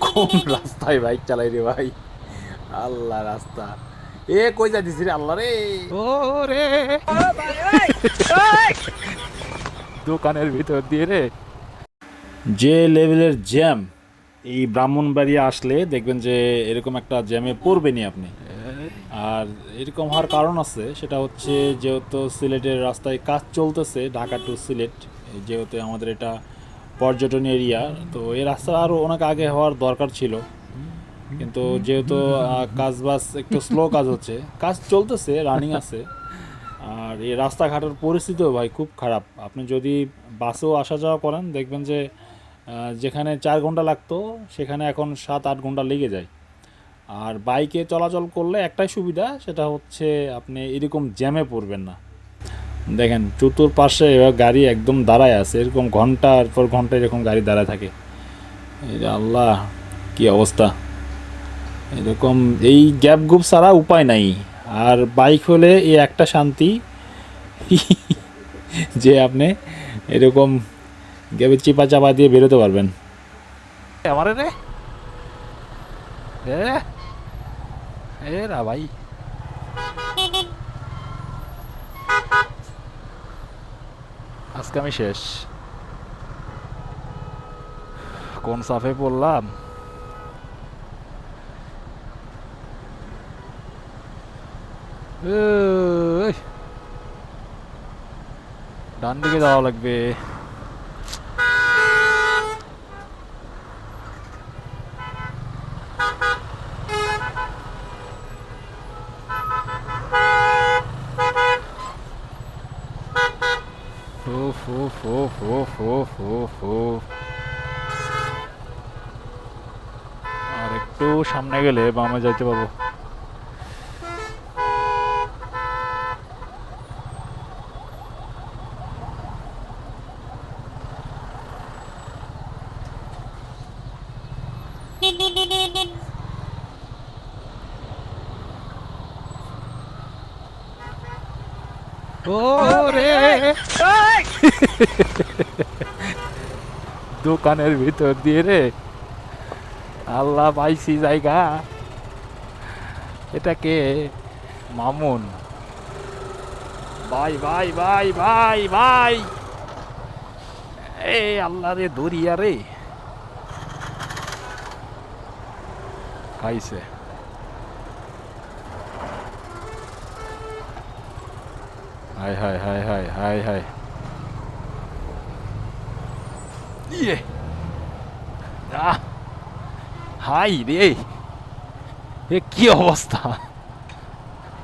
কোন রাস্তায় বাইক চালাই রে ভাই? আল্লাহ রাস্তা, এ কই যাইতেছি রে আল্লাহ রে। ও রে, দোকানের ভিতর দিয়ে রে। যে লেভেলের জ্যাম, এই ব্রাহ্মণবাড়িয়া আসলে দেখবেন যে এরকম একটা জ্যামে পড়বেনই আপনি। আর এরকম হওয়ার কারণ আছে, সেটা হচ্ছে যেহেতু সিলেটের রাস্তায় কাজ চলতেছে, ঢাকা টু সিলেট, যেহেতু আমাদের এটা পর্যটন এরিয়া, তো এই রাস্তা আরও অনেক আগে হওয়ার দরকার ছিল। কিন্তু যেহেতু কাজ বাস একটু স্লো কাজ হচ্ছে, কাজ চলতেছে, রানিং আছে। আর এই রাস্তাঘাটের পরিস্থিতিও ভাই খুব খারাপ। আপনি যদি বাসেও আসা যাওয়া করেন দেখবেন যে যেখানে 4 ঘন্টা লাগতো সেখানে এখন 7-8 ঘন্টা লেগে যায়। আর বাইকে চলাচল করলে একটাই সুবিধা, সেটা হচ্ছে আপনি এরকম জ্যামে পড়বেন না। দেখেন চতুর্পাশে গাড়ি একদম দাঁড়ায় আছে, এরকম ঘন্টার পর ঘন্টা এরকম গাড়ি দাঁড়ায় থাকে। এই যে আল্লাহ, কি অবস্থা! এরকম এই গ্যাপ গ্রুপ ছাড়া উপায় নাই। আর বাইক হলে এই একটা শান্তি যে আপনি এরকম গ্যাপে চিপা চাপা দিয়ে বেরোতে পারবেন। আমারে রে, এ এ রা ভাই, আজকে আমি শেষ। কোন সাফে পড়লাম! এই, ডান দিকে যাওয়া লাগবে। উফ উফ উফ উফ উফ উফ উফ। আর একটু সামনে গেলে বামে যাইতে পারবো। ও রে, দোকানের ভিতর দিয়ে রে, আল্লাহ পাইছি জায়গা। এটা কে? মামুন ভাই, ভাই ভাই ভাই ভাই, এ আল্লাহ রে, দরিয়া রে খাইছে। হায় হায় হায় হায় হায় হায়, ইয়ে, আহ, হাই রে, এ কি অবস্থা!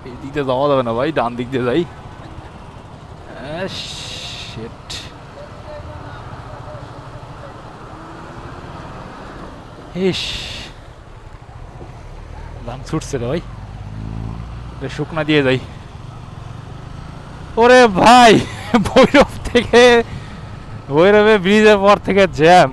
এই দিক দিয়ে যাওয়া যাবে না ভাই, ডান দিক দিয়ে যাই। শিট, ইস, দাম ছুটছে রে ভাই, শুকনা দিয়ে যাই। ওরে ভাই, ভৈরব থেকে, ভৈরবে ব্রিজের পর থেকে জ্যাম।